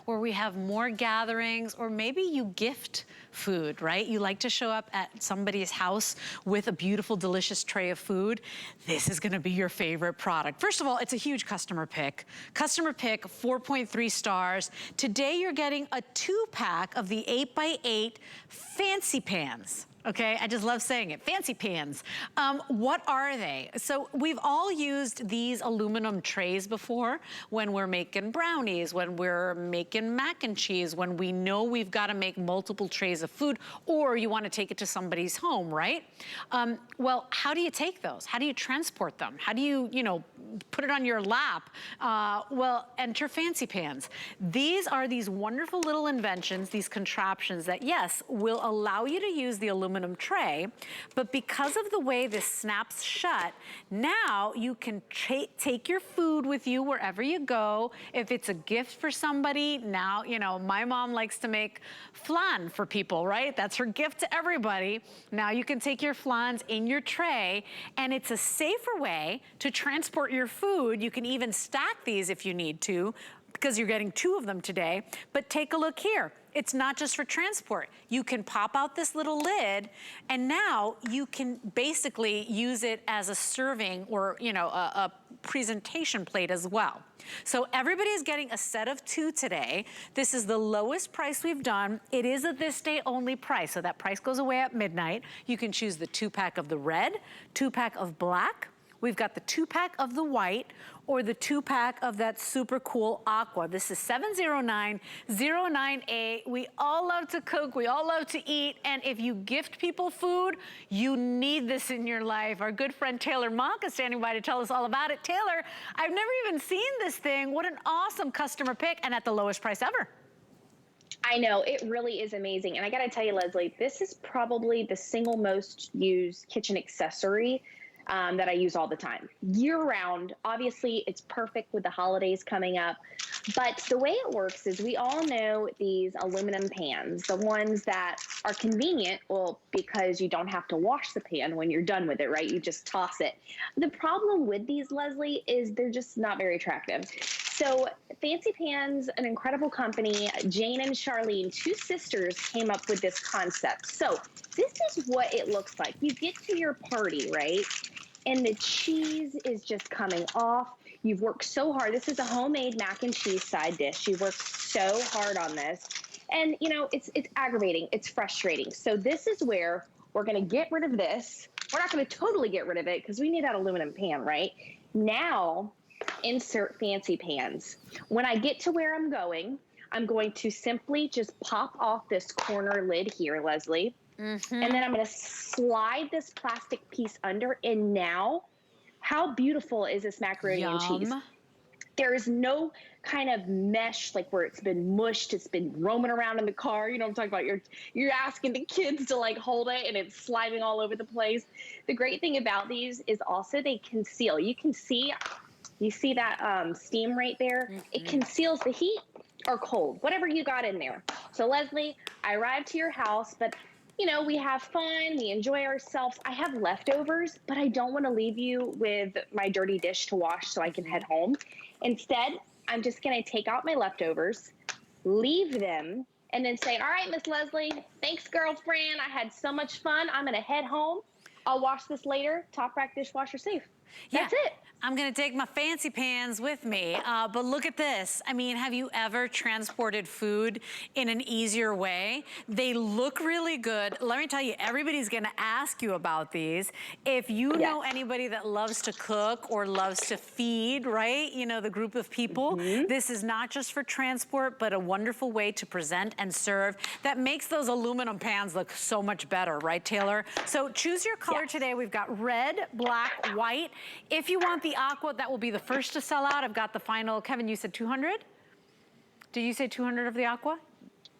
where we have more gatherings, or maybe you gift food, right? You like to show up at somebody's house with a beautiful, delicious tray of food. This is gonna be your favorite product. First of all, it's a huge customer pick. Customer pick, 4.3 stars. Today you're getting a 2-pack of the 8x8 Fancy Panz. Okay, I just love saying it, Fancy Panz. What are they? So we've all used these aluminum trays before when we're making brownies, when we're making mac and cheese, when we know we've got to make multiple trays of food, or you want to take it to somebody's home, right? Well, how do you take those? How do you transport them? How do you, put it on your lap? Well, enter Fancy Panz. These are these wonderful little inventions, these contraptions that, yes, will allow you to use the aluminum tray, but because of the way this snaps shut, now you can take your food with you wherever you go. If it's a gift for somebody, now, my mom likes to make flan for people, right? That's her gift to everybody. Now you can take your flans in your tray, and it's a safer way to transport your food. You can even stack these if you need to, because you're getting 2 of them today. But take a look here. It's not just for transport. You can pop out this little lid, and now you can basically use it as a serving or, a presentation plate as well. So everybody's getting a set of 2 today. This is the lowest price we've done. It is a this day only price, so that price goes away at midnight. You can choose the 2-pack of the red, 2-pack of black. We've got the 2-pack of the white, or the 2-pack of that super cool aqua. This is 709098. We all love to cook, we all love to eat, and if you gift people food, you need this in your life. Our good friend Taylor Monk is standing by to tell us all about it. Taylor, I've never even seen this thing. What an awesome customer pick, and at the lowest price ever. I know, it really is amazing. And I gotta tell you, Leslie, this is probably the single most used kitchen accessory that I use all the time, year round. Obviously, it's perfect with the holidays coming up. But the way it works is we all know these aluminum pans, the ones that are convenient, well, because you don't have to wash the pan when you're done with it, right? You just toss it. The problem with these, Leslie, is they're just not very attractive. So Fancy Panz, an incredible company, Jane and Charlene, 2 sisters, came up with this concept. So this is what it looks like. You get to your party, right? And the cheese is just coming off. You've worked so hard. This is a homemade mac and cheese side dish. You worked so hard on this. And, it's aggravating. It's frustrating. So this is where we're going to get rid of this. We're not going to totally get rid of it because we need that aluminum pan, right? Now, insert Fancy Panz. When I get to where I'm going to simply just pop off this corner lid here, Leslie. Mm-hmm. And then I'm going to slide this plastic piece under. And now, how beautiful is this macaroni and cheese? There is no kind of mesh, like where it's been mushed, it's been roaming around in the car. You know what I'm talking about? You're asking the kids to hold it, and it's sliding all over the place. The great thing about these is also they conceal. You see that steam right there? Mm-hmm. It conceals the heat or cold, whatever you got in there. So Leslie, I arrived to your house, but we have fun, we enjoy ourselves. I have leftovers, but I don't want to leave you with my dirty dish to wash so I can head home. Instead, I'm just going to take out my leftovers, leave them, and then say, all right, Miss Leslie, thanks, girlfriend. I had so much fun. I'm going to head home. I'll wash this later. Top rack dishwasher safe. That's it. I'm gonna take my Fancy Panz with me, but look at this. I mean, have you ever transported food in an easier way? They look really good. Let me tell you, everybody's gonna ask you about these. If you know anybody that loves to cook or loves to feed, right? The group of people, this is not just for transport, but a wonderful way to present and serve that makes those aluminum pans look so much better, right, Taylor? So choose your color today. We've got red, black, white. If you want the aqua, that will be the first to sell out. I've got the final. Kevin, you said 200? Did you say 200 of the aqua?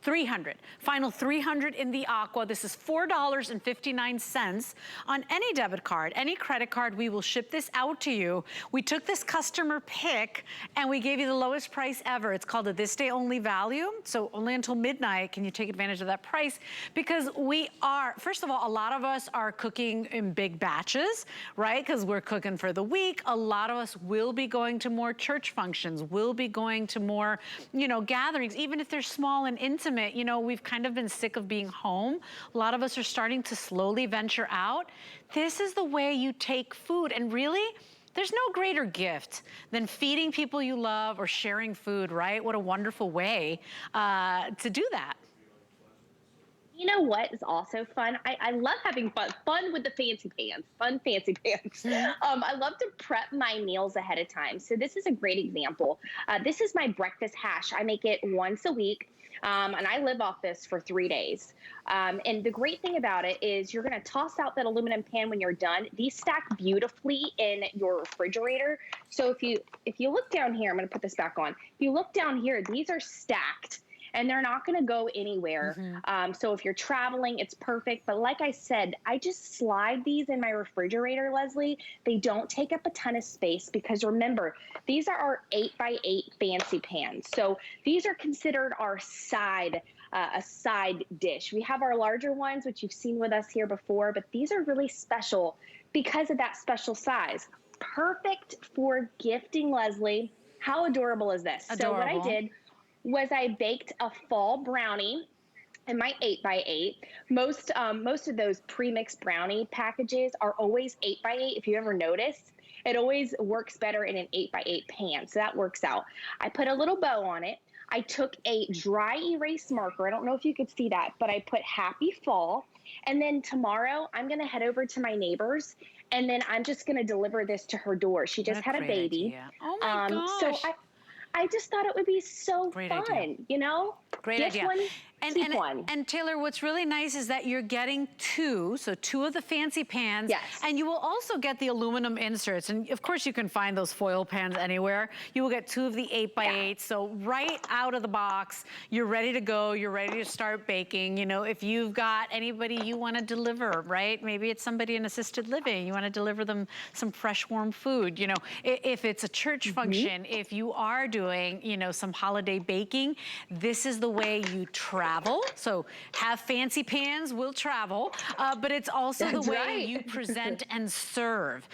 300. Final 300 in the aqua. This is $4.59 on any debit card, any credit card. We will ship this out to you. We took this customer pick and we gave you the lowest price ever. It's called a this day only value. So only until midnight can you take advantage of that price, because we are, first of all, a lot of us are cooking in big batches, right? Because we're cooking for the week. A lot of us will be going to more church functions, will be going to more, you know, gatherings, even if they're small and intimate. You know, we've kind of been sick of being home. A lot of us are starting to slowly venture out. This is the way you take food. And really, there's no greater gift than feeding people you love or sharing food, right? What a wonderful way to do that. You know what is also fun? I love having fun with the fancy pans, fancy pans. I love to prep my meals ahead of time. So this is a great example. This is my breakfast hash. I make it once a week. And I live off this for 3 days. And the great thing about it is you're going to toss out that aluminum pan when you're done. These stack beautifully in your refrigerator. So if you look down here, I'm going to put this back on. If you look down here, these are stacked and they're not going to go anywhere. So if you're traveling, it's perfect. But like I said, I just slide these in my refrigerator, Leslie. They don't take up a ton of space because remember, these are our 8x8 fancy pans. So these are considered our a side dish. We have our larger ones, which you've seen with us here before, but these are really special because of that special size. Perfect for gifting, Leslie. How adorable is this? Adorable. So what I did was I baked a fall brownie in my 8x8. Most of those pre-mixed brownie packages are always 8x8. If you ever notice, it always works better in an 8x8 pan. So that works out. I put a little bow on it. I took a dry erase marker. I don't know if you could see that, but I put Happy Fall. And then tomorrow I'm going to head over to my neighbor's and then I'm just going to deliver this to her door. She just had a baby. Idea. Oh my gosh. So I just thought it would be so fun, you know? Great idea. One, keep one. And Taylor, what's really nice is that you're getting two of the fancy pans. Yes. And you will also get the aluminum inserts. And of course you can find those foil pans anywhere. You will get 2 of the 8x8. So right out of the box, you're ready to go. You're ready to start baking. You know, if you've got anybody you want to deliver, right? Maybe it's somebody in assisted living. You want to deliver them some fresh, warm food. You know, if it's a church function, if you are doing, you know, some holiday baking, this is the way you travel. So have fancy pans will travel, but it's also the way you present and serve.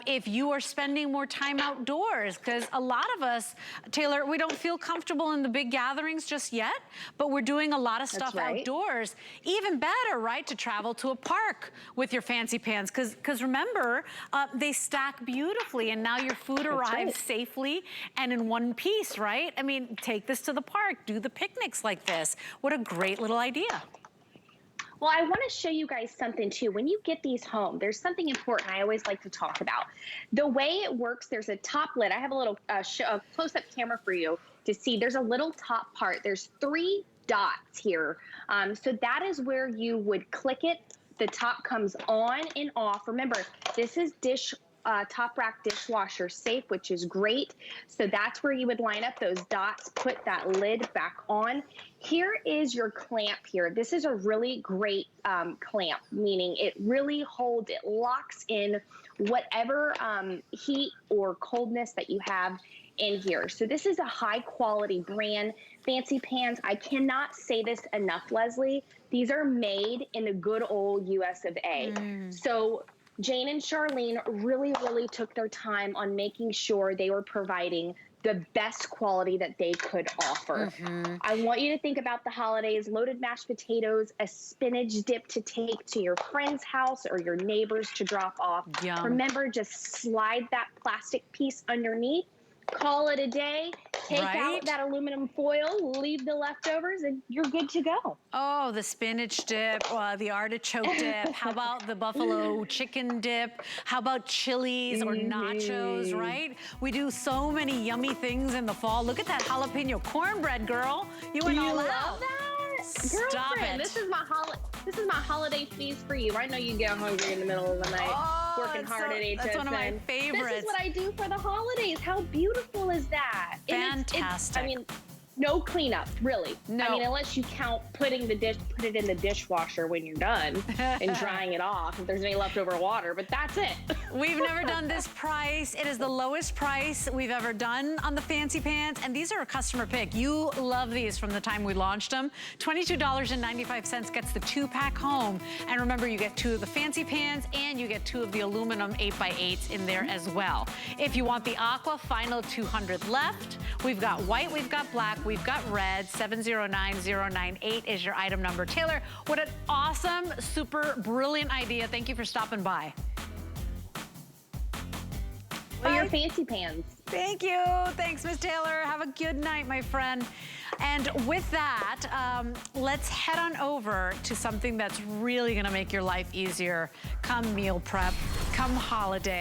If you are spending more time outdoors, because a lot of us, Taylor, we don't feel comfortable in the big gatherings just yet, but we're doing a lot of stuff outdoors. Even better, right, to travel to a park with your fancy pans, because remember, they stack beautifully, and now your food arrives safely and in one piece, right? I mean, take this to the park, do the picnics like this. What a great little idea. Well, I want to show you guys something too. When you get these home, there's something important I always like to talk about. The way it works, there's a top lid. I have a little a close-up camera for you to see. There's a little top part. There's 3 dots here. So that is where you would click it. The top comes on and off. Remember, this is top rack dishwasher safe, which is great. So that's where you would line up those dots, put that lid back on. Here is your clamp here. This is a really great clamp, meaning it really holds, it locks in whatever heat or coldness that you have in here. So this is a high quality brand, Fancy Panz. I cannot say this enough, Leslie. These are made in the good old US of A. So Jane and Charlene really, really took their time on making sure they were providing the best quality that they could offer. I want you to think about the holidays, loaded mashed potatoes, a spinach dip to take to your friend's house or your neighbor's to drop off. Yum. Remember, just slide that plastic piece underneath, call it a day, take out that aluminum foil, leave the leftovers, and you're good to go. Oh, the spinach dip, the artichoke dip. How about the buffalo chicken dip? How about chilies or nachos, right? We do so many yummy things in the fall. Look at that jalapeno cornbread, girl. You went all out. Stop Girlfriend, it. This is my holiday feast for you. I know you get hungry in the middle of the night, working hard at HSN. That's one of my favorites. This is what I do for the holidays. How beautiful is that? Fantastic. I mean, No cleanup, really. No. I mean, unless you count put it in the dishwasher when you're done and drying it off if there's any leftover water, but that's it. We've never done this price. It is the lowest price we've ever done on the Fancy Panz, and these are a customer pick. You love these from the time we launched them. $22.95 gets the 2-pack home. And remember, you get 2 of the Fancy Panz and you get 2 of the aluminum 8x8s in there as well. If you want the aqua, final 200 left. We've got white, we've got black, we've got red. 709098 is your item number. Taylor, what an awesome, super brilliant idea. Thank you for stopping by. For your Fancy Panz. Thank you. Thanks, Miss Taylor. Have a good night, my friend. And with that, let's head on over to something that's really gonna make your life easier come meal prep, come holiday.